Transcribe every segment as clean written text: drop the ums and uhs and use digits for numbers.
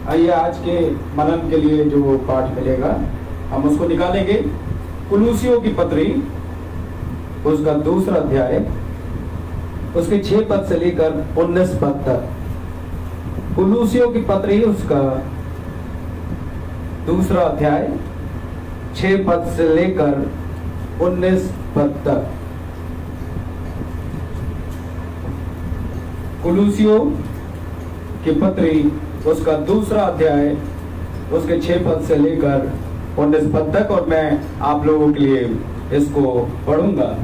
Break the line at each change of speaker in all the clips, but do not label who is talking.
आइए आज के मनन के लिए जो पाठ मिलेगा हम उसको निकालेंगे। कुलूसियों की पत्री उसका 2 अध्याय उसके 6 पद से लेकर 19 पद तक। कुलूसियों की पत्री उसका 2 अध्याय 6 पद से लेकर 19 पद तक। कुलूसियों की पत्री उसका 2 अध्याय उसके 6 पद से लेकर 19 पद तक, और मैं आप लोगों के लिए इसको पढ़ूंगा।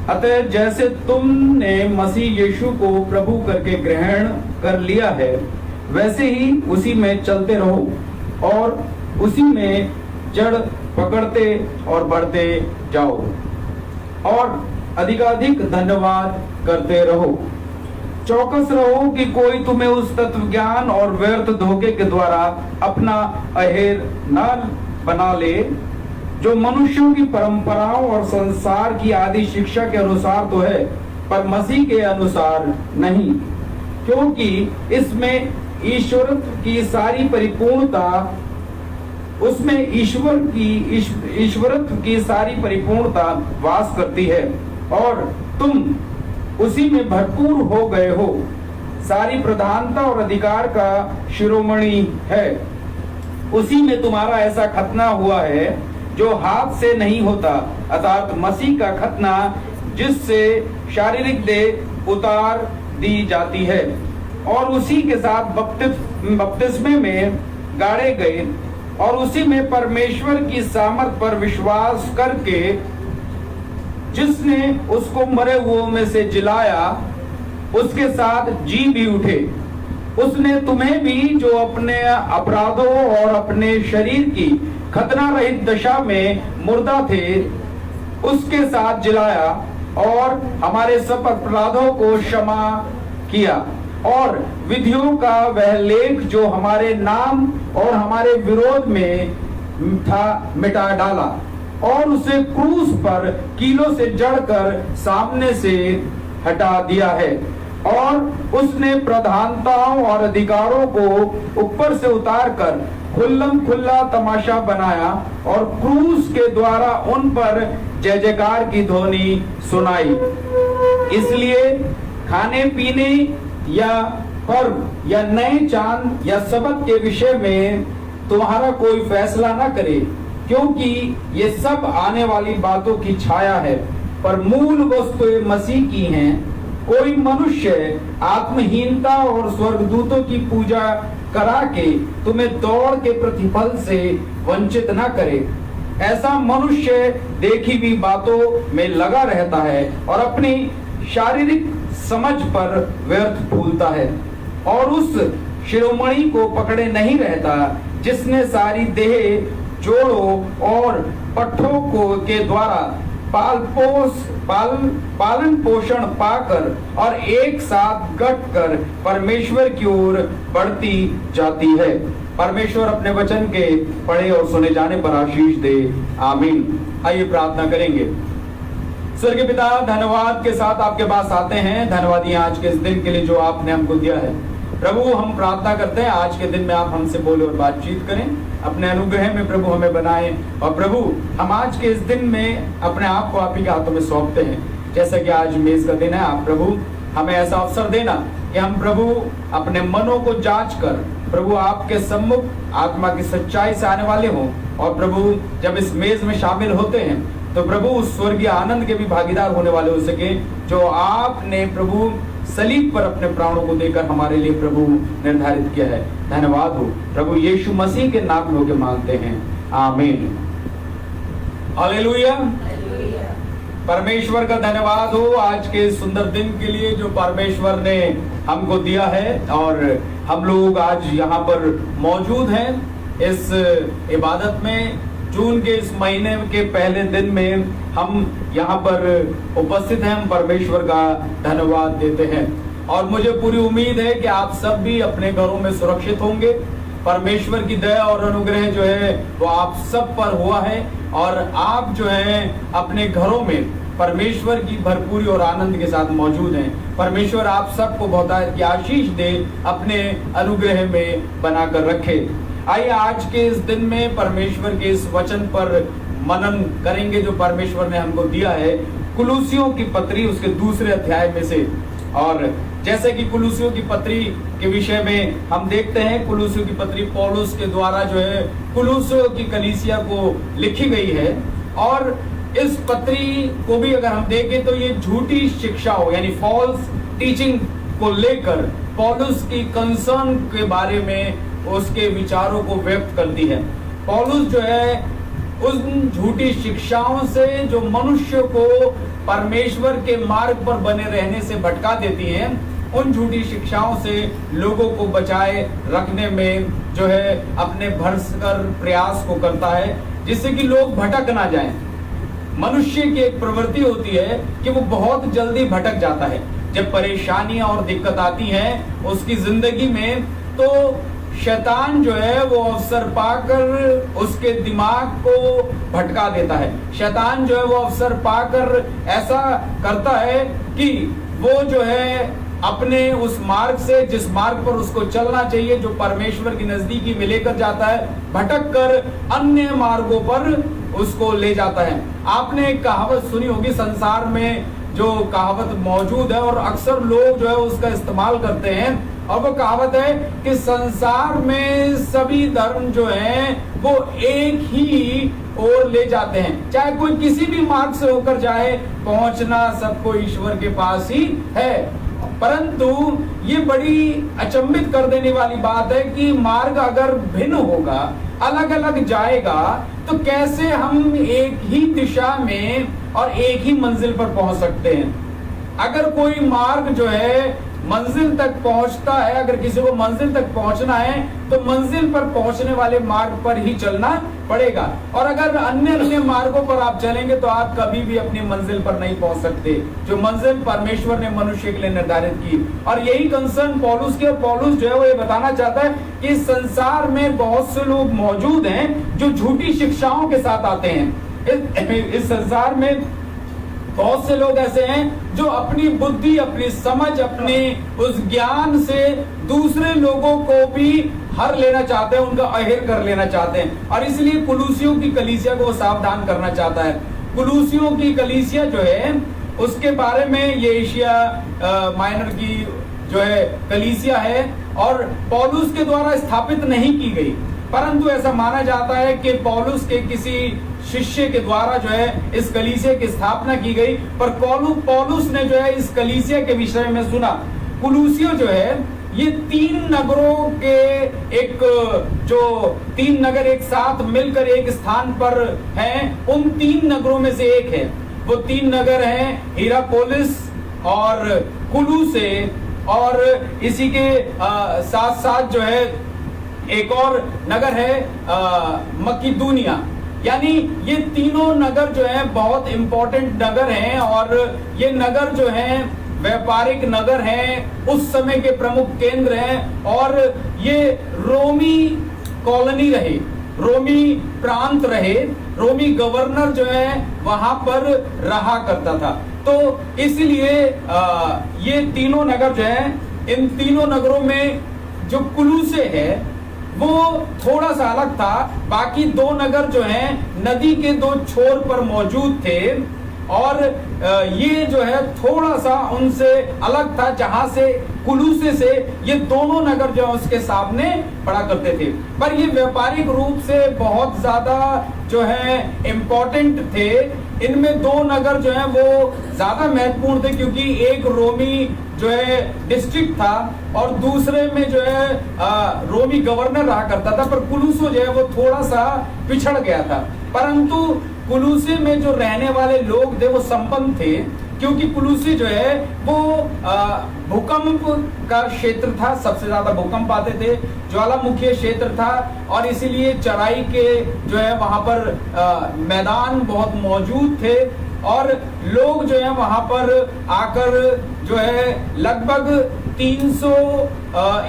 अतः जैसे तुमने मसीह यीशु को प्रभु करके ग्रहण कर लिया है, वैसे ही उसी में चलते रहो और उसी में जड़ पकड़ते और बढ़ते जाओ और अधिकाधिक धन्यवाद करते रहो। चौकस रहो कि कोई तुम्हें उस तत्व ज्ञान और व्यर्थ धोखे के द्वारा अपना अहेर न बना ले, जो मनुष्यों की परंपराओं और संसार की आदि शिक्षा के अनुसार तो है, पर मसीह के अनुसार नहीं। क्योंकि इसमें ईश्वरत्व की सारी परिपूर्णता उसमें ईश्वरत्व की सारी परिपूर्णता वास करती है, और तुम उसी में भरपूर हो गए हो। सारी प्रधानता और अधिकार का शिरोमणि है। उसी में तुम्हारा ऐसा खतना हुआ है जो हाथ से नहीं होता, अर्थात मसीह का खतना, जिससे शारीरिक देह उतार दी जाती है, और उसी के साथ बपतिस्मे में गाड़े गए, और उसी में परमेश्वर की सामर्थ पर विश्वास करके जिसने उसको मरे हुओं में से जिलाया, उसके साथ जी भी उठे। उसने तुम्हें भी, जो अपने अपराधों और अपने शरीर की खतना रहित दशा में मुर्दा थे, उसके साथ जिलाया और हमारे सब अपराधों को क्षमा किया, और विधियों का वह लेख जो हमारे नाम और हमारे विरोध में था मिटा डाला, और उसे क्रूस पर कीलों से जड़कर सामने से हटा दिया है। और उसने प्रधानताओं और अधिकारों को ऊपर से उतारकर खुल्लम खुल्ला तमाशा बनाया, और क्रूस के द्वारा उन पर जय जयकार की ध्वनि सुनाई। इसलिए खाने पीने या पर्व या नए चांद या सबत के विषय में तुम्हारा कोई फैसला न करे, क्योंकि ये सब आने वाली बातों की छाया है, पर मूल वस्तु मसीह की हैं। कोई मनुष्य आत्महीनता और स्वर्गदूतों की पूजा करा के तुम्हें दौड़ के प्रतिफल से वंचित न करे। ऐसा मनुष्य देखी हुई बातों में लगा रहता है और अपनी शारीरिक समझ पर व्यर्थ फूलता है, और उस शिरोमणि को पकड़े नहीं रहता, जिसने सारी देह जोड़ों और पट्टों को के द्वारा पालन पोषण पाकर और एक साथ गठ कर परमेश्वर की ओर बढ़ती जाती है। परमेश्वर अपने वचन के पढ़े और सुने जाने पर आशीष दे, आमीन। आइए प्रार्थना करेंगे। स्वर्गीय पिता, धन्यवाद के साथ आपके पास आते हैं। धन्यवाद आज के इस दिन के लिए जो आपने हमको दिया है। प्रभु, हम प्रार्थना करते हैं आज के दिन में आप हमसे बोले और बातचीत करें, अपने अनुग्रह में प्रभु हमें बनाएं। और प्रभु, हम आज के इस दिन में अपने आप को आप ही के हाथों में सौंपते हैं। जैसा कि आज मेज का दिन है, आप प्रभु हमें ऐसा अवसर देना कि हम प्रभु अपने मनों को जांच कर प्रभु आपके सम्मुख आत्मा की सच्चाई से आने वाले हों, और प्रभु जब इस मेज में शामिल होते हैं तो प्रभु उस स्वर्गीय आनंद के भी भागीदार होने वाले हो सके, जो आपने प्रभु सलीब पर अपने प्राणों को देकर हमारे लिए प्रभु निर्धारित किया है। धन्यवाद हो प्रभु, यीशु मसीह के नाम में होकर मांगते हैं, आमीन। हालेलुया। परमेश्वर का धन्यवाद हो आज के सुंदर दिन के लिए जो परमेश्वर ने हमको दिया है, और हम लोग आज यहाँ पर मौजूद हैं इस इबादत में। जून के इस महीने के पहले दिन में हम यहाँ पर उपस्थित हैं। हम परमेश्वर का धन्यवाद देते हैं, और मुझे पूरी उम्मीद है कि आप सब भी अपने घरों में सुरक्षित होंगे। परमेश्वर की दया और अनुग्रह जो है वो आप सब पर हुआ है, और आप जो है अपने घरों में परमेश्वर की भरपूरी और आनंद के साथ मौजूद हैं। परमेश्वर आप सबको बहुत आशीष दे, अपने अनुग्रह में बनाकर रखे। आइए आज के इस दिन में परमेश्वर के इस वचन पर मनन करेंगे जो परमेश्वर ने हमको दिया है, कुलुसियों की पत्री उसके दूसरे अध्याय में से। और जैसे कि कुलुसियों की पत्री के विषय में हम देखते हैं, कुलुसियों की पत्री पौलुस के द्वारा जो है कुलुसियों की कलीसिया को लिखी गई है। और इस पत्री को भी अगर हम देखें तो ये झूठी शिक्षाओं यानी फॉल्स टीचिंग को लेकर पौलुस की कंसर्न के बारे में उसके विचारों को व्यक्त करती है। पौलुस जो है उन झूठी शिक्षाओं से जो मनुष्य को परमेश्वर के मार्ग पर बने रहने से भटका देती हैं, उन झूठी शिक्षाओं से लोगों को बचाए रखने में जो है अपने भरसक प्रयास को करता है, जिससे कि लोग भटक ना जाएं। मनुष्य की एक प्रवृत्ति होती है कि वो बहुत जल्दी भटक जाता है। जब परेशानियां और दिक्कत आती हैं उसकी जिंदगी में, तो शैतान जो है वो अवसर पाकर उसके दिमाग को भटका देता है। शैतान जो है वो अवसर पाकर ऐसा करता है कि वो जो है अपने उस मार्ग से, जिस मार्ग पर उसको चलना चाहिए, जो परमेश्वर की नजदीकी में लेकर जाता है, भटक कर अन्य मार्गों पर उसको ले जाता है। आपने एक कहावत सुनी होगी, संसार में जो कहावत मौजूद है और अक्सर लोग जो है उसका इस्तेमाल करते हैं, और वो कहावत है कि संसार में सभी धर्म जो हैं वो एक ही ओर ले जाते हैं। चाहे कोई किसी भी मार्ग से होकर जाए, पहुंचना सबको ईश्वर के पास ही है। परंतु ये बड़ी अचंभित कर देने वाली बात है कि मार्ग अगर भिन्न होगा, अलग अलग जाएगा, तो कैसे हम एक ही दिशा में और एक ही मंजिल पर पहुंच सकते हैं। अगर कोई मार्ग जो है मंजिल तक पहुंचता है, अगर किसी को मंजिल तक पहुंचना है तो मंजिल पर पहुंचने वाले मार्ग पर ही चलना पड़ेगा। और अगर अन्य अन्य मार्गों पर आप चलेंगे तो आप कभी भी अपनी मंजिल पर नहीं पहुंच सकते, जो मंजिल परमेश्वर ने मनुष्य के लिए निर्धारित की। और यही कंसर्न पौलुस के, और पौलुस जो है वो ये बताना चाहता है कि संसार में बहुत से लोग मौजूद हैं जो झूठी शिक्षाओं के साथ आते हैं। इस संसार में बहुत से लोग ऐसे हैं जो अपनी बुद्धि, अपनी समझ, अपने उस ज्ञान से दूसरे लोगों को भी हर लेना चाहते हैं, उनका अहिर कर लेना चाहते हैं। और इसलिए कुलुसियों की कलीसिया को सावधान करना चाहता है। कुलुसियों की कलीसिया जो है उसके बारे में, ये एशिया माइनर की जो है कलीसिया है और पौलुस के द्वारा स्थापित नहीं की गई, परंतु ऐसा माना जाता है कि पौलुस के किसी शिष्य के द्वारा जो है इस कलीसिया की स्थापना की गई। पर पौलुस ने जो है इस कलीसिया के विषय में सुना। कुलुसियो जो है ये 3 नगरों के एक, जो 3 नगर एक साथ मिलकर एक स्थान पर हैं, उन 3 नगरों में से एक है। वो 3 नगर हैं हिरापोलिस और कुलुसे, और इसी के साथ साथ जो है एक और नगर है मकिदुनिया। यानी ये तीनों नगर जो हैं बहुत इंपॉर्टेंट नगर हैं, और ये नगर जो हैं व्यापारिक नगर हैं, उस समय के प्रमुख केंद्र हैं, और ये रोमी कॉलोनी रहे, रोमी प्रांत रहे, रोमी गवर्नर जो है वहां पर रहा करता था। तो इसलिए ये तीनों नगर जो हैं, इन तीनों नगरों में जो कुलुसे है वो थोड़ा सा अलग था। बाकी 2 नगर जो हैं नदी के 2 छोर पर मौजूद थे, और ये जो है थोड़ा सा उनसे अलग था, जहां से कुलुसे से ये दोनों नगर जो है उसके सामने पड़ा करते थे। पर ये व्यापारिक रूप से बहुत ज्यादा जो है इम्पोर्टेंट थे। इनमें 2 नगर जो है वो ज्यादा महत्वपूर्ण थे, क्योंकि एक रोमी जो है डिस्ट्रिक्ट था और दूसरे में जो है रोमी गवर्नर रहा करता था। पर कुलुसो जो है वो थोड़ा सा पिछड़ गया था। परंतु कुलुसे में जो रहने वाले लोग थे वो संपन्न थे, क्योंकि कुलुसे जो है वो भूकंप का क्षेत्र था, सबसे ज्यादा भूकंप आते थे, ज्वालामुखी क्षेत्र था, और इसीलिए चराई के जो है वहां पर मैदान बहुत मौजूद थे, और लोग जो है वहां पर आकर जो है लगभग 300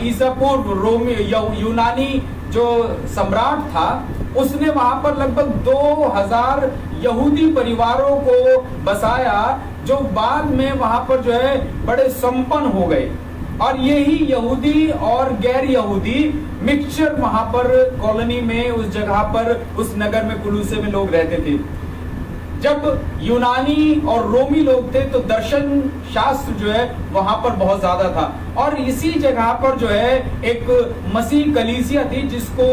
ईसा पूर्व रोमी यूनानी जो सम्राट था, उसने वहां पर लगभग 2000 यहूदी परिवारों को बसाया, जो बाद में वहां पर जो है बड़े संपन्न हो गए। और यही यहूदी और गैर यहूदी मिक्सचर वहां पर कॉलोनी में, उस जगह पर, उस नगर में, कुलूसे में लोग रहते थे। जब यूनानी और रोमी लोग थे तो दर्शन शास्त्र जो है वहां पर बहुत ज्यादा था, और इसी जगह पर जो है एक मसीह कलीसिया थी जिसको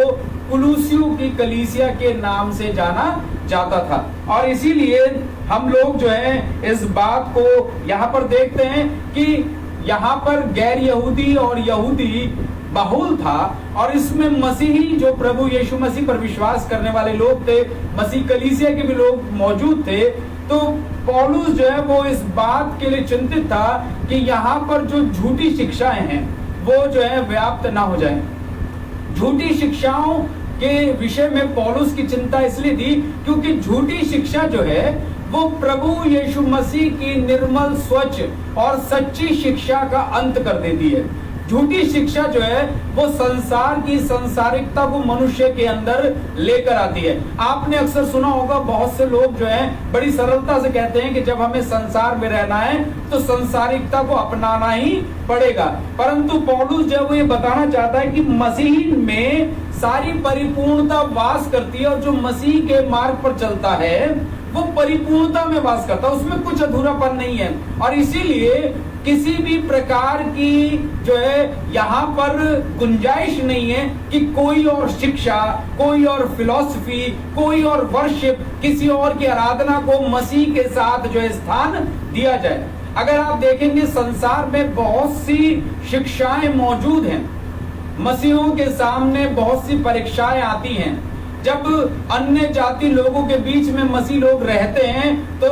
कुलूसियों की कलीसिया के नाम से जाना जाता था। और इसीलिए हम लोग जो है इस बात को यहाँ पर देखते हैं कि यहाँ पर गैर यहूदी और यहूदी बहुल था, और इसमें मसीही जो प्रभु यीशु मसीह पर विश्वास करने वाले लोग थे, मसीह कलीसिया के भी लोग मौजूद थे। तो पौलुस जो है वो इस बात के लिए चिंतित था कि यहाँ पर जो झूठी शिक्षाएं हैं वो जो है व्याप्त ना हो जाए। झूठी शिक्षाओं के विषय में पौलुस की चिंता इसलिए थी क्योंकि झूठी शिक्षा जो है वो प्रभु यीशु मसीह की निर्मल, स्वच्छ और सच्ची शिक्षा का अंत कर देती है। झूठी शिक्षा जो है वो संसार की संसारिकता को मनुष्य के अंदर लेकर आती है। आपने अक्सर सुना होगा, बहुत से लोग जो है बड़ी सरलता से कहते हैं कि जब हमें संसार में रहना है तो संसारिकता को अपनाना ही पड़ेगा। परंतु पौलुस जब ये बताना चाहता है कि मसीह में सारी परिपूर्णता वास करती है, और जो मसीह के मार्ग पर चलता है वो परिपूर्णता में वास करता है, उसमें कुछ अधूरापन नहीं है। और इसीलिए किसी भी प्रकार की जो है यहाँ पर गुंजाइश नहीं है कि कोई और शिक्षा, कोई और फिलॉसफी, कोई और वर्शिप, किसी और की आराधना को मसीह के साथ जो है स्थान दिया जाए। अगर आप देखेंगे संसार में बहुत सी शिक्षाएं मौजूद हैं, मसीहों के सामने बहुत सी परीक्षाएं आती हैं। जब अन्य जाति लोगों के बीच में मसीह लोग रहते हैं तो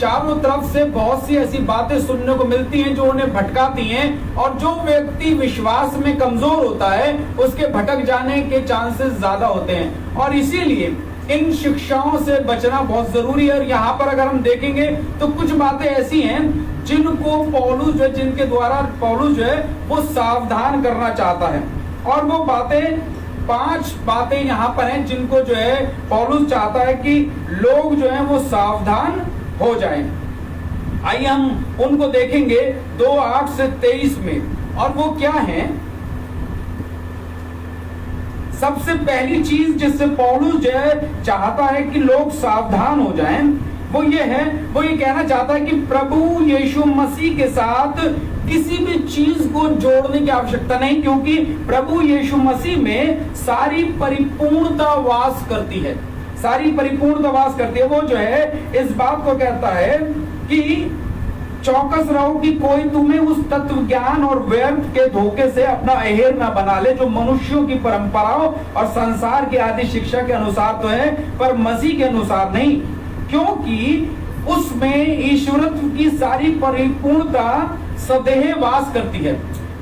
चारों तरफ से बहुत सी ऐसी बातें सुनने को मिलती हैं जो उन्हें भटकाती हैं, और जो व्यक्ति विश्वास में कमजोर होता है उसके भटक जाने के चांसेस ज्यादा होते हैं। और इसीलिए इन शिक्षाओं से बचना बहुत जरूरी है। और यहाँ पर अगर हम देखेंगे तो कुछ बातें ऐसी हैं जिनको पौलुस जो है, जिनके द्वारा पौलुस जो है वो सावधान करना चाहता है। और वो बातें 5 बातें यहाँ पर हैं जिनको जो है पौलुस चाहता है कि लोग जो है वो सावधान हो जाएं। आइए हम उनको देखेंगे 2:8 से 23 में। और वो क्या है? सबसे पहली चीज जिससे पौलुस जो है चाहता है कि लोग सावधान हो जाएं, वो ये है, वो ये कहना चाहता है कि प्रभु यीशु मसीह के साथ किसी भी चीज को जोड़ने की आवश्यकता नहीं, क्योंकि प्रभु यीशु मसीह में सारी परिपूर्णता वास करती है, सारी परिपूर्णता वास करती है। वो जो है इस बात को कहता है कि चौकस रहो कि कोई तुम्हें उस तत्व ज्ञान और व्यर्थ के धोखे से अपना अहेर न बना ले, जो मनुष्यों की परंपराओं और संसार की आदि शिक्षा के अनुसार तो है, पर मसीह के अनुसार नहीं, क्योंकि उसमें ईश्वरत्व की सारी परिपूर्णता सदैव वास करती है।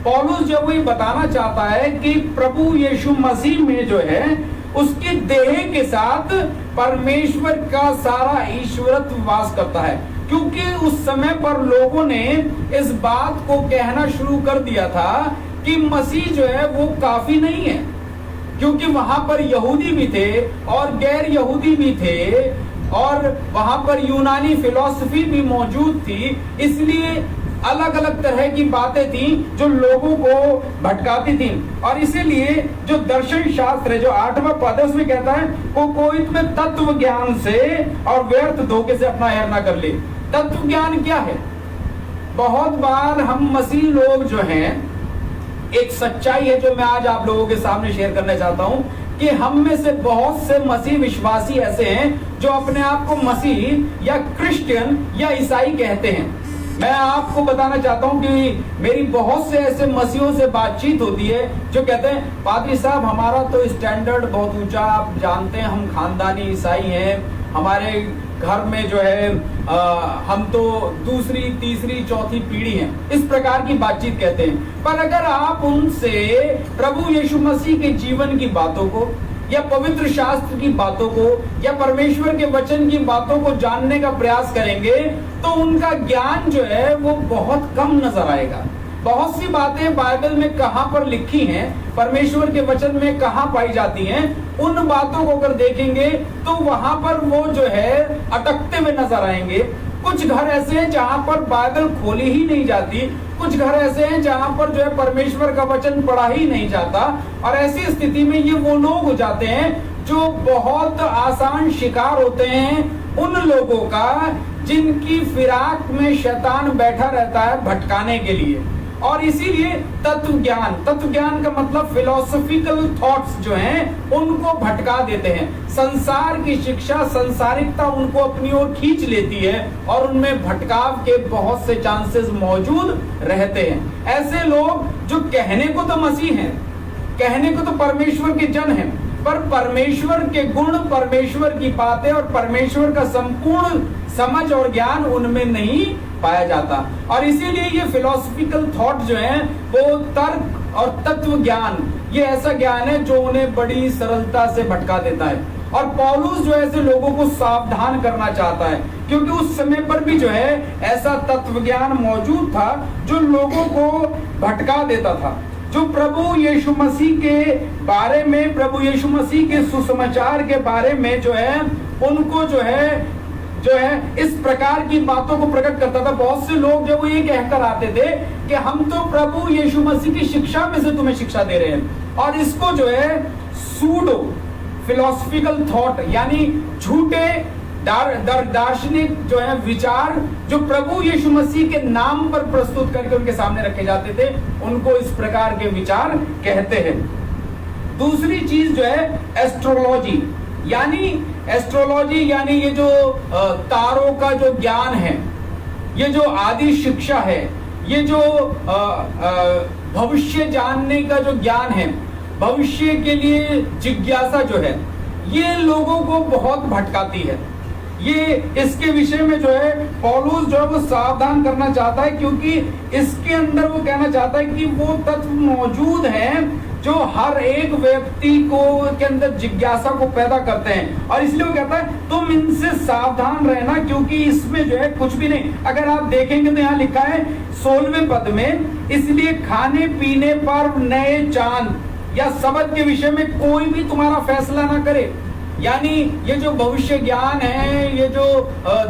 पौलुस जब ये बताना चाहता है कि प्रभु यीशु मसीह में जो है उसके देह के साथ परमेश्वर का सारा ईश्वरत्व वास करता है, क्योंकि उस समय पर लोगों ने इस बात को कहना शुरू कर दिया था कि मसीह जो है वो काफी नहीं है, क्योंकि वहां पर यहूदी भी थे और गैर यहूदी भी थे, और वहां पर यूनानी फिलॉसफी भी मौजूद थी। इसलिए अलग अलग तरह की बातें थी जो लोगों को भटकाती थी। और इसीलिए जो दर्शन शास्त्र है, जो 8वां पद है, उसमें कहता है को कोई तुम्हें तत्व ज्ञान से और व्यर्थ धोखे से अपना अहेर न कर ले। तत्व ज्ञान क्या है? बहुत बार हम मसीह लोग जो हैं, एक सच्चाई है जो मैं आज आप लोगों के सामने शेयर करना चाहता हूं कि हम में से बहुत से मसीह विश्वासी ऐसे हैं जो अपने आप को मसीह या क्रिश्चियन या ईसाई कहते हैं। मैं आपको बताना चाहता हूं कि मेरी बहुत से ऐसे मसीहों से बातचीत होती है जो कहते हैं पादरी साहब हमारा तो स्टैंडर्ड बहुत ऊंचा, आप जानते हैं हम खानदानी ईसाई हैं, हमारे घर में जो है हम तो दूसरी, तीसरी, चौथी पीढ़ी हैं। इस प्रकार की बातचीत कहते हैं। पर अगर आप उनसे प्रभु यीशु मसीह के जीवन की बातों को या पवित्र शास्त्र की बातों को या परमेश्वर के वचन की बातों को जानने का प्रयास करेंगे तो उनका ज्ञान जो है वो बहुत कम नजर आएगा। बहुत सी बातें बाइबल में कहां पर लिखी हैं, परमेश्वर के वचन में कहां पाई जाती हैं, उन बातों को अगर देखेंगे तो वहां पर वो जो है अटकते हुए नजर आएंगे। कुछ घर ऐसे हैं जहां पर बाइबल खोली ही नहीं जाती, कुछ घर ऐसे हैं जहां पर जो है परमेश्वर का वचन पढ़ा ही नहीं जाता, और ऐसी स्थिति में ये वो लोग हो जाते हैं जो बहुत आसान शिकार होते हैं उन लोगों का जिनकी फिराक में शैतान बैठा रहता है भटकाने के लिए। और इसीलिए तत्व ज्ञान का मतलब फिलोसॉफिकल थॉट्स जो हैं उनको भटका देते हैं। संसार की शिक्षा, संसारिकता उनको अपनी ओर खींच लेती है और उनमें भटकाव के बहुत से चांसेस मौजूद रहते हैं। ऐसे लोग जो कहने को तो मसीह हैं, कहने को तो परमेश्वर के जन हैं, पर परमेश्वर के गुण, परमेश्वर की बातें और परमेश्वर का संपूर्ण समझ और ज्ञान उनमें नहीं पाया जाता। और इसीलिए ये फिलोसॉफिकल थॉट जो है वो तर्क और तत्व ज्ञान, ये ऐसा ज्ञान है जो उन्हें बड़ी सरलता से भटका देता है। और पौलुस जो ऐसे लोगों को सावधान करना चाहता है, क्योंकि उस समय पर भी जो है ऐसा तत्व ज्ञान मौजूद था जो लोगों को भटका देता था, जो प्रभु यीशु मसीह के बारे में, प्रभु यीशु मसीह के सुसमाचार के बारे में जो है उनको जो है इस प्रकार की बातों को प्रकट करता था। बहुत से लोग जब वो ये कहकर आते थे कि हम तो प्रभु यीशु मसीह की शिक्षा में से तुम्हें शिक्षा दे रहे हैं, और इसको जो है सूडो फिलोसॉफिकल थॉट यानी झूठे दार्शनिक जो है विचार जो प्रभु यीशु मसीह के नाम पर प्रस्तुत करके उनके सामने रखे जाते थे, उनको इस प्रकार के विचार कहते हैं। दूसरी चीज जो है एस्ट्रोलॉजी यानी ये जो तारों का जो ज्ञान है, ये जो आदि शिक्षा है, ये जो भविष्य जानने का जो ज्ञान है, भविष्य के लिए जिज्ञासा जो है, ये लोगों को बहुत भटकाती है। ये इसके विषय में जो है पौलुस जो है वो सावधान करना चाहता है, क्योंकि इसके अंदर वो कहना चाहता है कि वो तत्व मौजूद हैं जो हर एक व्यक्ति को के अंदर जिज्ञासा को पैदा करते हैं। और इसलिए वो कहता है तुम इनसे सावधान रहना, क्योंकि इसमें जो है कुछ भी नहीं। अगर आप देखेंगे तो यहाँ लिखा है 16वें पद में, इसलिए खाने पीने पर नए चांद या शब्द के विषय में कोई भी तुम्हारा फैसला ना करे। यानी ये जो भविष्य ज्ञान है, ये जो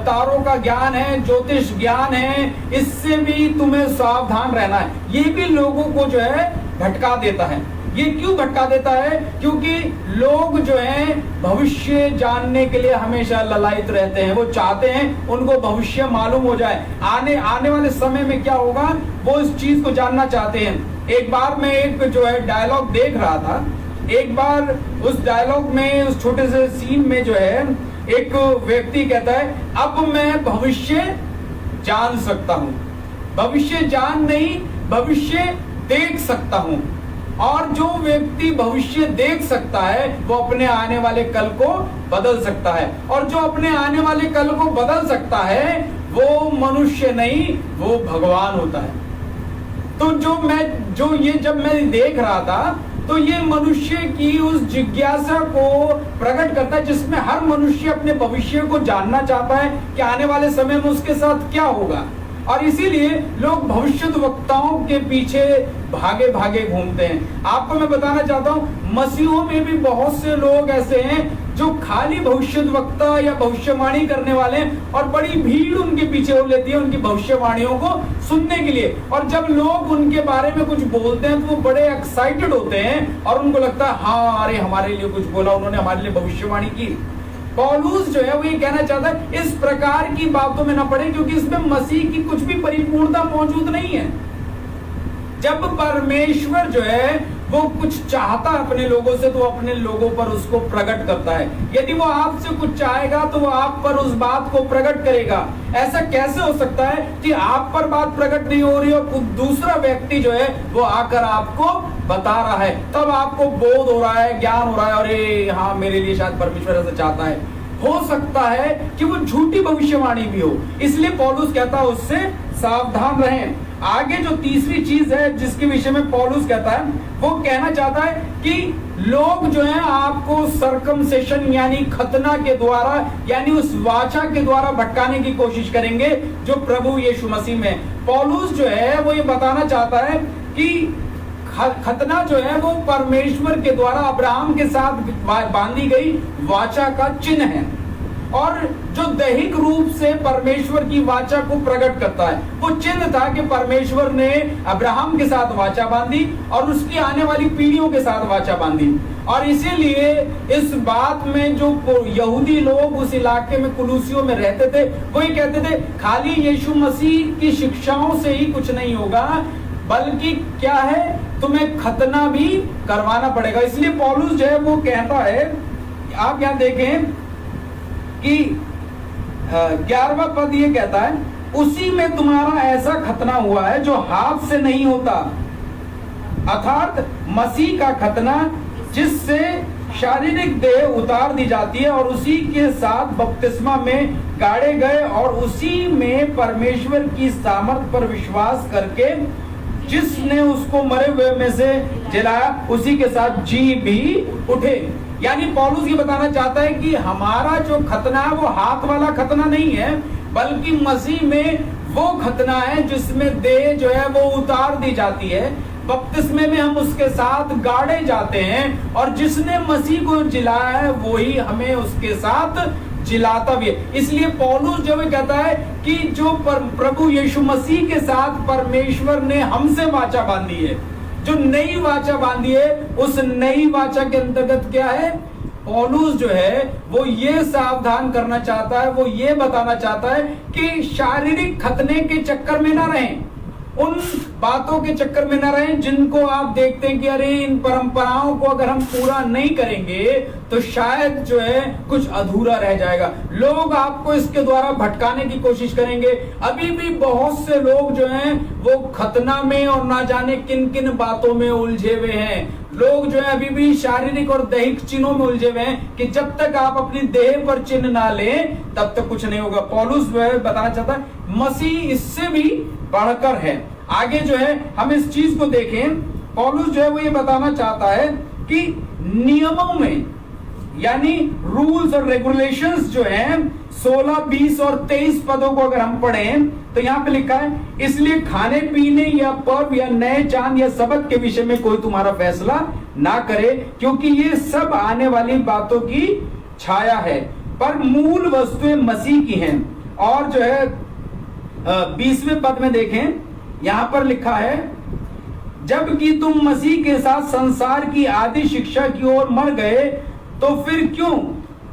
तारों का ज्ञान है, ज्योतिष ज्ञान है, इससे भी तुम्हें सावधान रहना है। ये भी लोगों को जो है भटका देता है। ये क्यों भटका देता है? क्योंकि लोग जो हैं भविष्य जानने के लिए हमेशा ललायत रहते हैं। वो चाहते हैं उनको भविष्य मालूम हो जाए, आने वाले समय में क्या होगा, वो इस चीज को जानना चाहते हैं। एक बार मैं एक जो है डायलॉग देख रहा था, एक बार उस डायलॉग में, उस छोटे से सीन में जो है एक व्यक्ति कहता है, अब मैं भविष्य जान सकता हूँ। भविष्य जान नहीं, भविष्य देख सकता हूँ। और जो व्यक्ति भविष्य देख सकता है वो अपने आने वाले कल को बदल सकता है, और जो अपने आने वाले कल को बदल सकता है वो मनुष्य नहीं, वो भगवान होता है। तो जब मैं देख रहा था तो ये मनुष्य की उस जिज्ञासा को प्रकट करता है जिसमें हर मनुष्य अपने भविष्य को जानना चाहता है कि आने वाले समय में उसके साथ क्या होगा। और इसीलिए लोग भविष्यद्वक्ताओं के पीछे भागे भागे घूमते हैं। आपको मैं बताना चाहता हूँ, मसीहों में भी बहुत से लोग ऐसे हैं जो खाली भविष्यद्वक्ता या भविष्यवाणी करने वाले हैं, और बड़ी भीड़ उनके पीछे हो लेती है उनकी भविष्यवाणियों को सुनने के लिए। और जब लोग उनके बारे में कुछ बोलते हैं तो वो बड़े एक्साइटेड होते हैं और उनको लगता है हाँ, अरे हमारे लिए कुछ बोला उन्होंने, हमारे लिए भविष्यवाणी की। पौलुस जो है वो ये कहना चाहता है इस प्रकार की बातों में ना पड़े, क्योंकि इसमें मसीह की कुछ भी परिपूर्णता मौजूद नहीं है। जब परमेश्वर जो है वो कुछ चाहता है अपने लोगों से तो वो अपने लोगों पर उसको प्रकट करता है। यदि वो आपसे कुछ चाहेगा तो वो आप पर उस बात को प्रकट करेगा। ऐसा कैसे हो सकता है कि आप पर बात प्रकट नहीं हो रही और दूसरा व्यक्ति जो है वो आकर आपको बता रहा है, तब आपको बोध हो रहा है, ज्ञान हो रहा है, अरे हाँ मेरे लिए शायद परमेश्वर ऐसा चाहता है। हो सकता है कि वो झूठी भविष्यवाणी भी हो, इसलिए पौलुस कहता है उससे सावधान रहें। आगे जो तीसरी चीज है जिसके विषय में पौलुस कहता है, वो कहना चाहता है कि लोग जो है आपको सर्कमसेशन यानी खतना के द्वारा यानी उस वाचा के द्वारा भटकाने की कोशिश करेंगे जो प्रभु यीशु मसीह में। पौलुस जो है वो ये बताना चाहता है कि खतना जो है वो परमेश्वर के द्वारा अब्राहम के साथ बांधी गई वाचा का चिन्ह है, और जो दैहिक रूप से परमेश्वर की वाचा को प्रकट करता है। वो चिन्ह था कि परमेश्वर ने अब्राहम के साथ वाचा बांधी और उसकी आने वाली पीढ़ियों के साथ वाचा बांधी। और इसीलिए इस बात में जो यहूदी लोग उस इलाके में कुलूसियों में रहते थे, वो ये कहते थे खाली यीशु मसीह की शिक्षाओं से ही कुछ नहीं होगा, बल्कि क्या है, तुम्हें खतना भी करवाना पड़ेगा। इसलिए पौलुस जो है वो कहता है, आप यहां देखें कि 11वां पद ये कहता है, उसी में तुम्हारा ऐसा खतना हुआ है जो हाथ से नहीं होता, अर्थात मसीह का खतना जिससे शारीरिक देह उतार दी जाती है और उसी के साथ बपतिस्मा में गाड़े गए और उसी में परमेश्वर की सामर्थ पर विश्वास करके जिसने उसको मरे हुए में से जिलाया उसी के साथ जी भी उठे। यानी पौलुस ये बताना चाहता है कि हमारा जो खतना है वो हाथ वाला खतना नहीं है, बल्कि मसीह में वो खतना है जिसमें देह जो है वो उतार दी जाती है, बपतिस्मे में हम उसके साथ गाड़े जाते हैं, और जिसने मसीह को जिलाया है वही हमें उसके साथ जिलाता भी है। इसलिए पौलुस जो कहता है कि जो प्रभु यीशु मसीह के साथ परमेश्वर ने हमसे वाचा बांधी है, जो नई वाचा बांधी है, उस नई वाचा के अंतर्गत क्या है, पौलुस जो है वो ये सावधान करना चाहता है, वो ये बताना चाहता है कि शारीरिक खतने के चक्कर में ना रहें, उन बातों के चक्कर में न रहें जिनको आप देखते हैं कि अरे इन परंपराओं को अगर हम पूरा नहीं करेंगे तो शायद जो है कुछ अधूरा रह जाएगा। लोग आपको इसके द्वारा भटकाने की कोशिश करेंगे। अभी भी बहुत से लोग जो हैं वो खतना में और ना जाने किन किन बातों में उलझे हुए हैं। लोग जो है अभी भी शारीरिक और दैहिक चिन्हों में उलझे हुए हैं कि जब तक आप अपनी देह पर चिन्ह ना लें तब तक कुछ नहीं होगा। पौलुस जो है बताना चाहता है मसीह इससे भी बढ़कर है। आगे जो है हम इस चीज को देखें, पौलुस जो है वो ये बताना चाहता है कि नियमों में यानी रूल्स और रेगुलेशंस जो हैं 16, 20 और 23 पदों को अगर हम पढ़ें तो यहाँ पे लिखा है, इसलिए खाने पीने या पर्व या नए चांद या सबत के विषय में कोई तुम्हारा फैसला ना करे, क्योंकि ये सब आने वाली बातों की छाया है, पर मूल वस्तुएं मसीह की हैं। और जो है 20वें पद में देखें, यहां पर लिखा है, जबकि तुम मसीह के साथ संसार की आदि शिक्षा की ओर मर गए तो फिर क्यों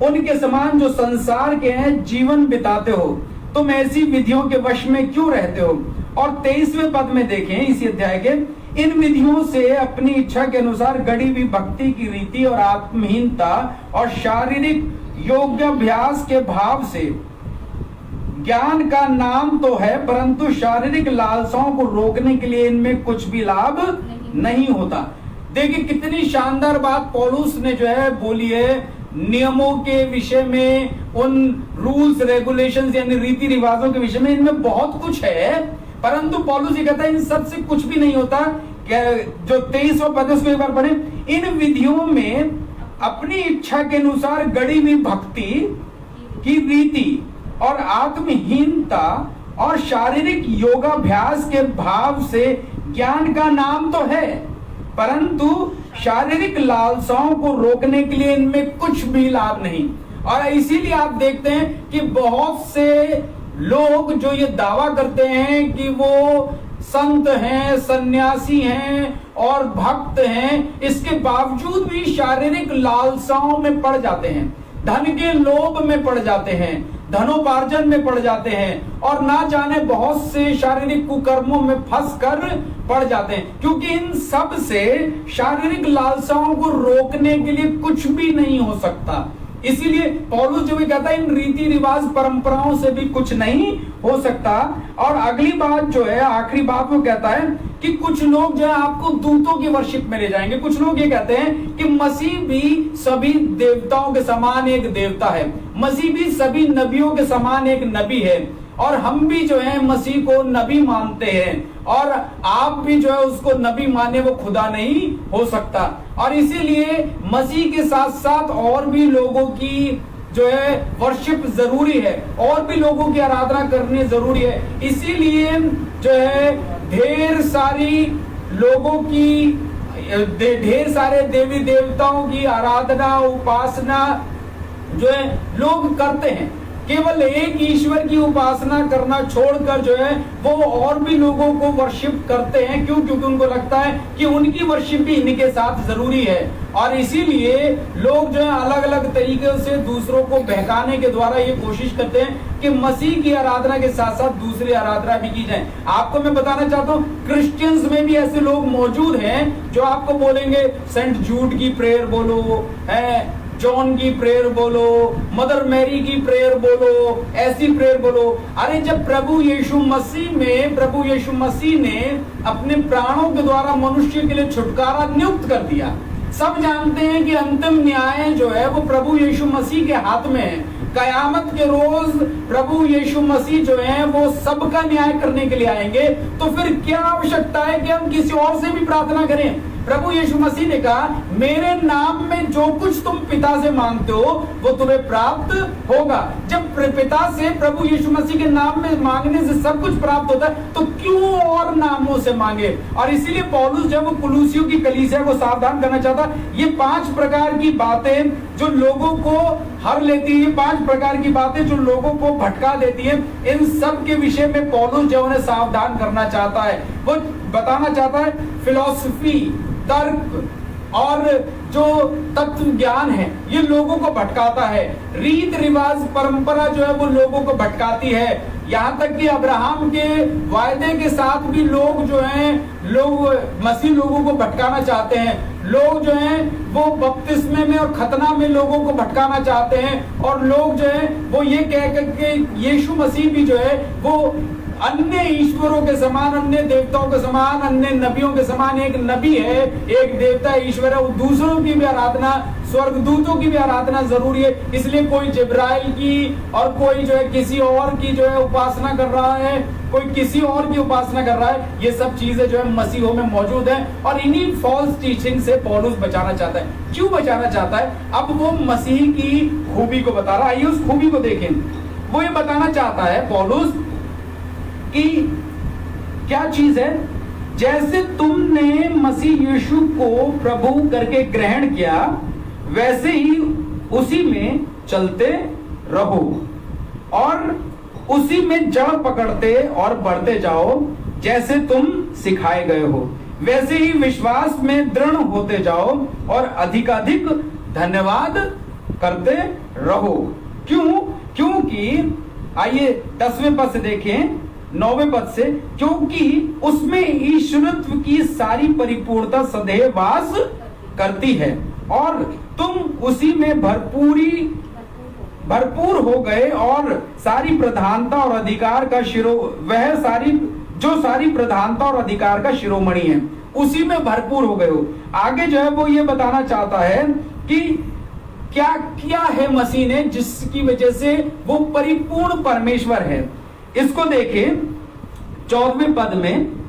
उनके समान जो संसार के हैं जीवन बिताते हो, तुम ऐसी विधियों के वश में क्यों रहते हो। और 23वें पद में देखें इसी अध्याय के, इन विधियों से अपनी इच्छा के अनुसार गढ़ी हुई भक्ति की रीति और आत्महीनता और शारीरिक योगाभ्यास के भाव से ज्ञान का नाम तो है, परंतु शारीरिक लालसाओं को रोकने के लिए इनमें कुछ भी लाभ नहीं होता। देखिए कितनी शानदार बात पौलुस ने जो है बोली है। नियमों के विषय में, उन रूल्स रेगुलेशंस यानी रीति रिवाजों के विषय में, इनमें बहुत कुछ है, परंतु पौलुस ये कहता है इन सब से कुछ भी नहीं होता। जो 23वां पद उसको एक बार पढ़े, इन विधियों में अपनी इच्छा के अनुसार गढ़ी हुई भक्ति की रीति और आत्महीनता और शारीरिक योगाभ्यास के भाव से ज्ञान का नाम तो है, परंतु शारीरिक लालसाओं को रोकने के लिए इनमें कुछ भी लाभ नहीं। और इसीलिए आप देखते हैं कि बहुत से लोग जो ये दावा करते हैं कि वो संत हैं, सन्यासी हैं और भक्त हैं, इसके बावजूद भी शारीरिक लालसाओं में पड़ जाते हैं, धन के लोभ में पड़ जाते हैं, धनोपार्जन में पड़ जाते हैं और ना जाने बहुत से शारीरिक कुकर्मों में फंस कर पड़ जाते हैं, क्योंकि इन सब से शारीरिक लालसाओं को रोकने के लिए कुछ भी नहीं हो सकता। इसीलिए पौलुस जो भी कहता है इन रीति रिवाज परंपराओं से भी कुछ नहीं हो सकता। और अगली बात जो है, आखिरी बात वो कहता है कि कुछ लोग जो है आपको दूतों की वर्शिप में ले जाएंगे। कुछ लोग ये कहते हैं कि मसीह भी सभी देवताओं के समान एक देवता है, मसीह भी सभी नबियों के समान एक नबी है। और हम भी जो है मसीह को नबी मानते हैं और आप भी जो है उसको नबी माने, वो खुदा नहीं हो सकता। और इसीलिए मसीह के साथ साथ और भी लोगों की जो है वर्शिप जरूरी है, और भी लोगों की आराधना करनी जरूरी है। इसीलिए जो है ढेर सारी लोगों की ढेर सारे देवी देवताओं की आराधना उपासना जो है लोग करते हैं। केवल एक ईश्वर की उपासना करना छोड़कर जो है वो और भी लोगों को वर्शिप करते हैं। क्यों? क्योंकि उनको लगता है कि उनकी वर्शिप भी इनके साथ जरूरी है। और इसीलिए लोग जो है अलग अलग तरीके से दूसरों को बहकाने के द्वारा ये कोशिश करते हैं कि मसीह की आराधना के साथ साथ दूसरी आराधना भी की जाए। आपको मैं बताना चाहता हूँ, क्रिश्चियंस में भी ऐसे लोग मौजूद हैं जो आपको बोलेंगे सेंट जूड की प्रेयर बोलो, है जॉन की प्रेयर बोलो, मदर मैरी की प्रेयर बोलो, ऐसी प्रेयर बोलो। अरे जब प्रभु यीशु मसीह ने अपने प्राणों के द्वारा मनुष्य के लिए छुटकारा नियुक्त कर दिया। सब जानते हैं कि अंतिम न्याय जो है वो प्रभु यीशु मसीह के हाथ में है। कयामत के रोज प्रभु यीशु मसीह जो है वो सबका न्याय करने के लिए आएंगे। तो फिर क्या आवश्यकता है कि हम किसी और से भी प्रार्थना करें? प्रभु यीशु मसीह ने कहा, मेरे नाम में जो कुछ तुम पिता से मांगते हो वो तुम्हें प्राप्त होगा। जब पिता से प्रभु यीशु मसीह के नाम में मांगने से सब कुछ प्राप्त होता है, तो क्यों और नामों से मांगे? और इसीलिए पौलुस जब वो कुलुसियों की कलीसिया को सावधान करना चाहता, ये 5 प्रकार की बातें जो लोगों को हर लेती है, 5 प्रकार की बातें जो लोगों को भटका देती है, इन सब के विषय में पौलुस जो उन्हें सावधान करना चाहता है। वो बताना चाहता है फिलॉसफी, तर्क और जो तत्व ज्ञान है ये लोगों को भटकाता है। रीत रिवाज परंपरा जो है वो लोगों को भटकाती है। यहाँ तक कि अब्राहम के वायदे के साथ भी लोग जो हैं, लोग मसीह लोगों को भटकाना चाहते हैं। लोग जो हैं वो बपतिस्मे में और खतना में लोगों को भटकाना चाहते हैं। और लोग जो है वो ये कह करके यीशु मसीह भी जो है वो अन्य ईश्वरों के समान, अन्य देवताओं के समान, अन्य नबियों के समान एक नबी है, एक देवता ईश्वर है। दूसरों की भी आराधना, स्वर्गदूतों की भी आराधना जरूरी है। इसलिए कोई जिब्राइल की और कोई जो है किसी और की जो है उपासना कर रहा है, कोई किसी और की उपासना कर रहा है। ये सब चीजें जो है मसीहों में मौजूद हैं और इन्हीं फॉल्स टीचिंग से पौलुस बचाना चाहता है। क्यों बचाना चाहता है? अब वो मसीह की खूबी को बता रहा है। आइए उस खूबी को देखें। वो ये बताना चाहता है पौलुस कि क्या चीज है, जैसे तुमने मसीह यीशु को प्रभु करके ग्रहण किया वैसे ही उसी में चलते रहो और उसी में जड़ पकड़ते और बढ़ते जाओ। जैसे तुम सिखाए गए हो वैसे ही विश्वास में दृढ़ होते जाओ और अधिकाधिक धन्यवाद करते रहो। क्यों? क्योंकि आइए 10वें पद से देखें, 9वें पद से, क्योंकि उसमें ईश्वरत्व की सारी परिपूर्णता सदैव वास करती है और तुम उसी में भरपूर हो गए और सारी प्रधानता और अधिकार का सारी प्रधानता और अधिकार का शिरोमणि है, उसी में भरपूर हो गए हो। आगे जो है वो ये बताना चाहता है कि क्या किया है मसीह ने जिसकी वजह से वो परिपूर्ण परमेश्वर है। इसको देखें 14वें पद में,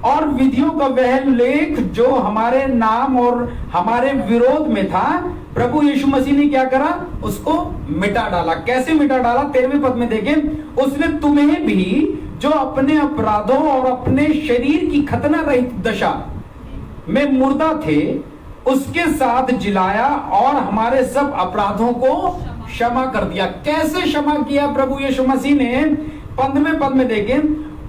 और विधियों का वह लेख जो हमारे नाम और हमारे विरोध में था, प्रभु यीशु मसीह ने क्या करा? उसको मिटा डाला। कैसे मिटा डाला? 13वें पद में देखें, उसने तुम्हें भी जो अपने अपराधों और अपने शरीर की खतना रहित दशा में मुर्दा थे उसके साथ जिलाया और हमारे सब अपराधों को क्षमा कर दिया। कैसे क्षमा किया प्रभु यीशु मसीह ने? 15वें पद में देखें,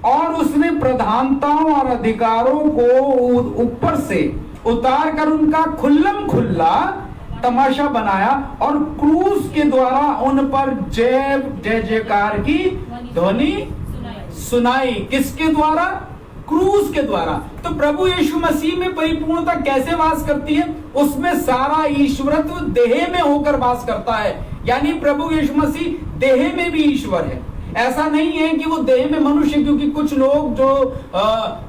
और उसने प्रधानताओं और अधिकारों को ऊपर से उतार कर उनका खुल्लम खुल्ला तमाशा बनाया और क्रूस के द्वारा उन पर जय जयकार की ध्वनि सुनाई। किसके द्वारा? क्रूस के द्वारा। तो प्रभु यीशु मसीह में परिपूर्णता कैसे वास करती है? उसमें सारा ईश्वरत्व देह में होकर वास करता है। यानी प्रभु यीशु मसीह देह में भी ईश्वर है। ऐसा नहीं है कि वो देह में मनुष्य, क्योंकि कुछ लोग जो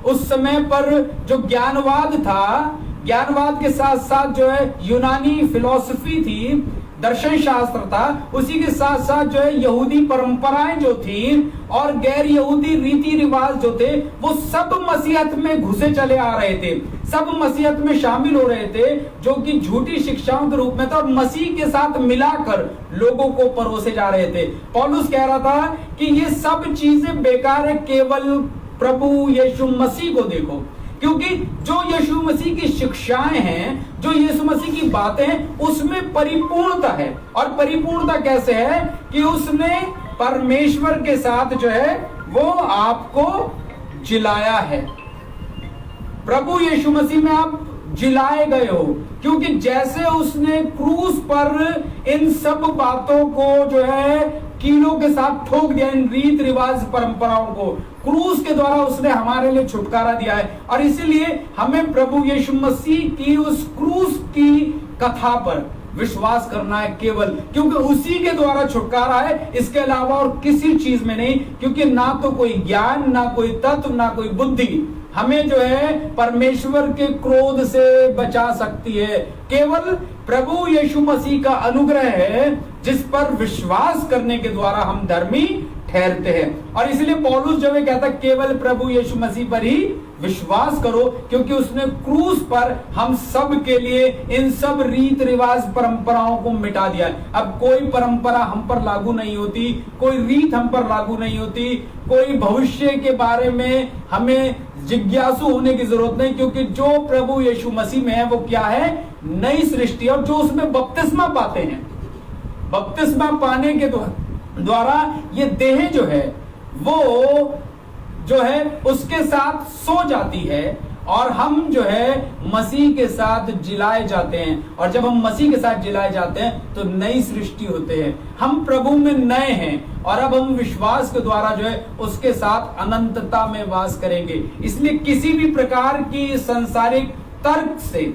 उस समय पर जो ज्ञानवाद था, ज्ञानवाद के साथ साथ जो है यूनानी फिलॉसफी थी, दर्शन शास्त्र था, उसी के साथ साथ जो है यहूदी परंपराएं जो थी और गैर यहूदी रीति रिवाज जो थे, वो सब मसीहत में घुसे चले आ रहे थे, सब मसीहत में शामिल हो रहे थे, जो कि झूठी शिक्षाओं के रूप में था और मसीह के साथ मिलाकर लोगों को परोसे जा रहे थे। पौलुस कह रहा था कि ये सब चीजें बेकार है, केवल प्रभु यीशु मसीह को देखो, क्योंकि जो यीशु मसीह की शिक्षाएं हैं, जो यीशु मसीह की बातें हैं, उसमें परिपूर्णता है। और परिपूर्णता कैसे है कि उसने परमेश्वर के साथ जो है वो आपको जिलाया है। प्रभु यीशु मसीह में आप जिलाए गए हो, क्योंकि जैसे उसने क्रूस पर इन सब बातों को जो है कीलों के साथ ठोक दिया, इन रीत रिवाज परंपराओं को, क्रूस के द्वारा उसने हमारे लिए छुटकारा दिया है। और इसीलिए हमें प्रभु यीशु मसीह की उस क्रूस की कथा पर विश्वास करना है केवल, क्योंकि उसी के द्वारा छुटकारा है, इसके अलावा और किसी चीज में नहीं। क्योंकि ना तो कोई ज्ञान, ना कोई तत्व, ना कोई बुद्धि हमें जो है परमेश्वर के क्रोध से बचा सकती है। केवल प्रभु यीशु मसीह का अनुग्रह है, जिस पर विश्वास करने के द्वारा हम धर्मी ठहरते हैं। और इसलिए पौलुस जो है कहता है केवल प्रभु यीशु मसीह पर ही विश्वास करो, क्योंकि उसने क्रूस पर हम सब के लिए इन सब रीत रिवाज परंपराओं को मिटा दिया है। अब कोई परंपरा हम पर लागू नहीं होती, कोई रीत हम पर लागू नहीं होती, कोई भविष्य के बारे में हमें जिज्ञासु होने की जरूरत नहीं, क्योंकि जो प्रभु यीशु मसीह में है वो क्या है, नई सृष्टि। और जो उसमें बपतिस्मा पाते हैं, बपतिस्मा पाने के द्वारा ये देह जो है वो जो है उसके साथ सो जाती है और हम जो है मसीह के साथ जिलाए जाते हैं। और जब हम मसीह के साथ जिलाए जाते हैं तो नई सृष्टि होते हैं, हम प्रभु में नए हैं और अब हम विश्वास के द्वारा जो है उसके साथ अनंतता में वास करेंगे। इसलिए किसी भी प्रकार की सांसारिक तर्क से,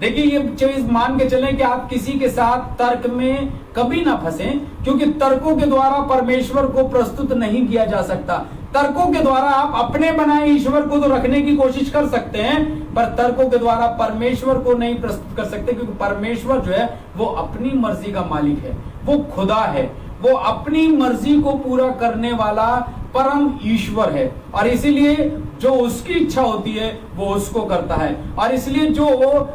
देखिए ये चीज मान के चलें कि आप किसी के साथ तर्क में कभी ना फंसें, क्योंकि तर्कों के द्वारा परमेश्वर को प्रस्तुत नहीं किया जा सकता। तर्कों के द्वारा आप अपने बनाए ईश्वर को तो रखने की कोशिश कर सकते हैं, पर तर्कों के द्वारा परमेश्वर को नहीं प्रस्तुत कर सकते, क्योंकि परमेश्वर जो है वो अपनी मर्जी का मालिक है, वो खुदा है, वो अपनी मर्जी को पूरा करने वाला परम ईश्वर है। और इसीलिए जो उसकी इच्छा होती है वो उसको करता है। और इसलिए जो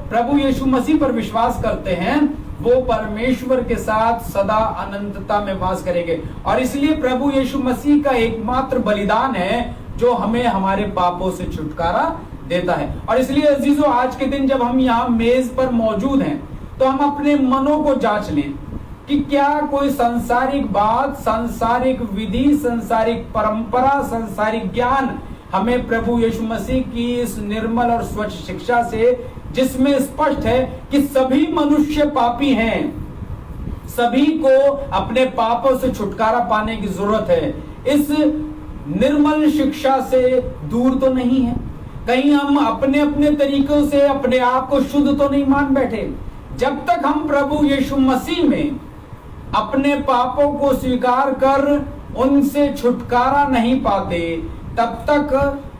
प्रभु यीशु मसीह पर विश्वास करते हैं वो परमेश्वर के साथ सदा अनंतता में वास करेंगे। और इसलिए प्रभु यीशु मसीह का एकमात्र बलिदान है जो हमें हमारे पापों से छुटकारा देता है। और इसलिए अजीजों, आज के दिन जब हम यहाँ मेज पर मौजूद हैं तो हम अपने मनों को जांच लें कि क्या कोई सांसारिक बात, सांसारिक विधि, सांसारिक परंपरा, सांसारिक ज्ञान हमें प्रभु यीशु मसीह की इस निर्मल और स्वच्छ शिक्षा से, जिसमें स्पष्ट है कि सभी मनुष्य पापी हैं, सभी को अपने पापों से छुटकारा पाने की जरूरत है, इस निर्मल शिक्षा से दूर तो नहीं है। कहीं हम अपने अपने तरीकों से अपने आप को शुद्ध तो नहीं मान बैठे। जब तक हम प्रभु यीशु मसीह में अपने पापों को स्वीकार कर उनसे छुटकारा नहीं पाते, तब तक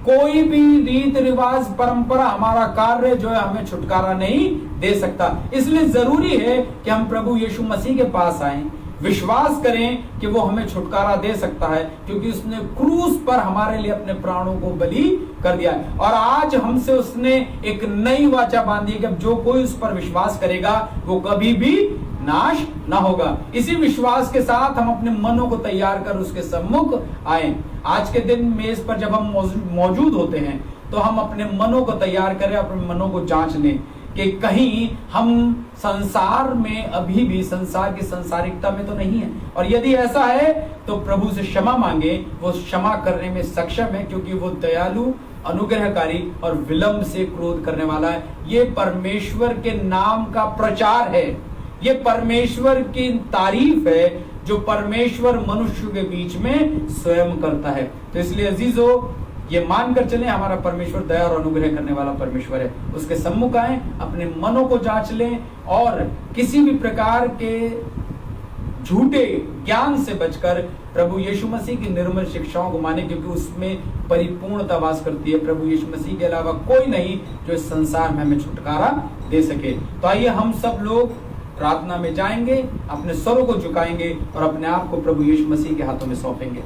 कोई भी रीत रिवाज परंपरा, हमारा कार्य जो है हमें छुटकारा नहीं दे सकता। इसलिए जरूरी है कि हम प्रभु यीशु मसीह के पास आएं, विश्वास करें कि वो हमें छुटकारा दे सकता है, क्योंकि उसने क्रूस पर हमारे लिए अपने प्राणों को बलि कर दिया है। और आज हमसे उसने एक नई वाचा बांधी कि अब जो कोई उस पर विश्वास करेगा वो कभी भी नाश ना होगा। इसी विश्वास के साथ हम अपने मनों को तैयार कर उसके सम्मुख आए। आज के दिन मेज पर जब हम मौजूद होते हैं तो हम अपने मनों को तैयार करें, अपने मनों को जांच लें कि कहीं हम संसार में अभी भी संसार की संसारिकता में तो नहीं है। और यदि ऐसा है तो प्रभु से क्षमा मांगे, वो क्षमा करने में सक्षम है, क्योंकि वो दयालु, अनुग्रहकारी और विलंब से क्रोध करने वाला है। ये परमेश्वर के नाम का प्रचार है, ये परमेश्वर की तारीफ है जो परमेश्वर मनुष्य के बीच में स्वयं करता है। तो इसलिए अजीजों, ये मानकर चलें हमारा परमेश्वर दया और अनुग्रह करने वाला परमेश्वर है। उसके सम्मुख आए, अपने मनों को जांच लें और किसी भी प्रकार के झूठे ज्ञान से बचकर प्रभु यीशु मसीह की निर्मल शिक्षाओं को माने, क्योंकि उसमें परिपूर्णता वास करती है। प्रभु यीशु मसीह के अलावा कोई नहीं जो इस संसार में हमें छुटकारा दे सके। तो आइए हम सब लोग प्रार्थना में जाएंगे, अपने स्वरों को झुकाएंगे और अपने आप को प्रभु यीशु मसीह के हाथों में सौंपेंगे।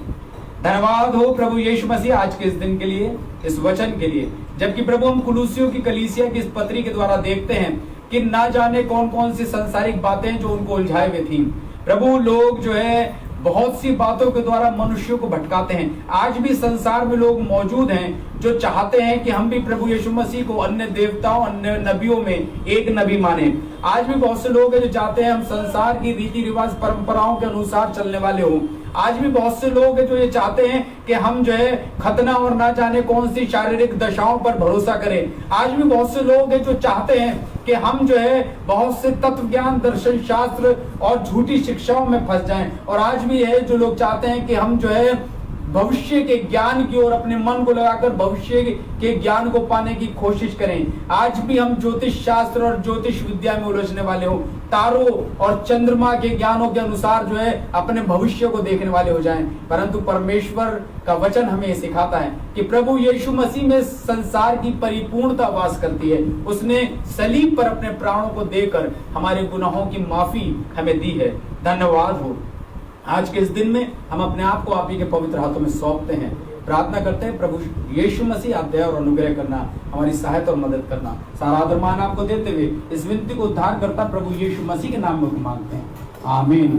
धन्यवाद हो प्रभु यीशु मसीह आज के इस दिन के लिए, इस वचन के लिए। जबकि प्रभु हम कुलूसियों की कलीसिया की इस पत्री के द्वारा देखते हैं कि ना जाने कौन कौन सी सांसारिक बातें जो उनको उलझाए हुए थी। प्रभु लोग जो है बहुत सी बातों के द्वारा मनुष्यों को भटकाते हैं। आज भी संसार में लोग मौजूद हैं जो चाहते हैं कि हम भी प्रभु यीशु मसीह को अन्य देवताओं, अन्य नबियों में एक नबी माने। आज भी बहुत से लोग हैं जो चाहते हैं हम संसार की रीति रिवाज परंपराओं के अनुसार चलने वाले हों। आज भी बहुत से लोग हैं जो ये चाहते हैं कि हम जो है खतना और ना जाने कौन सी शारीरिक दशाओं पर भरोसा करें। आज भी बहुत से लोग हैं जो चाहते हैं कि हम जो है बहुत से तत्व ज्ञान, दर्शन शास्त्र और झूठी शिक्षाओं में फंस जाएं। और आज भी है जो लोग चाहते हैं कि हम जो है भविष्य के ज्ञान की ओर अपने मन को लगाकर भविष्य के ज्ञान को पाने की कोशिश करें। आज भी हम ज्योतिष शास्त्र और ज्योतिष विद्या में उलझने वाले हो, तारों और चंद्रमा के ज्ञानों के अनुसार जो है अपने भविष्य को देखने वाले हो जाएं। परंतु परमेश्वर का वचन हमें सिखाता है कि प्रभु यीशु मसीह में संसार की परिपूर्णता वास करती है। उसने सलीब पर अपने प्राणों को देकर हमारे गुनाहों की माफी हमें दी है। धन्यवाद हो। आज के इस दिन में हम अपने आप को आप ही के पवित्र हाथों में सौंपते हैं। प्रार्थना करते हैं प्रभु यीशु मसीह आप दया और अनुग्रह करना, हमारी सहायता और मदद करना। सारा आदर मान आपको देते हुए इस विनती को उद्धार करता प्रभु यीशु मसीह के नाम में मांगते हैं, आमीन।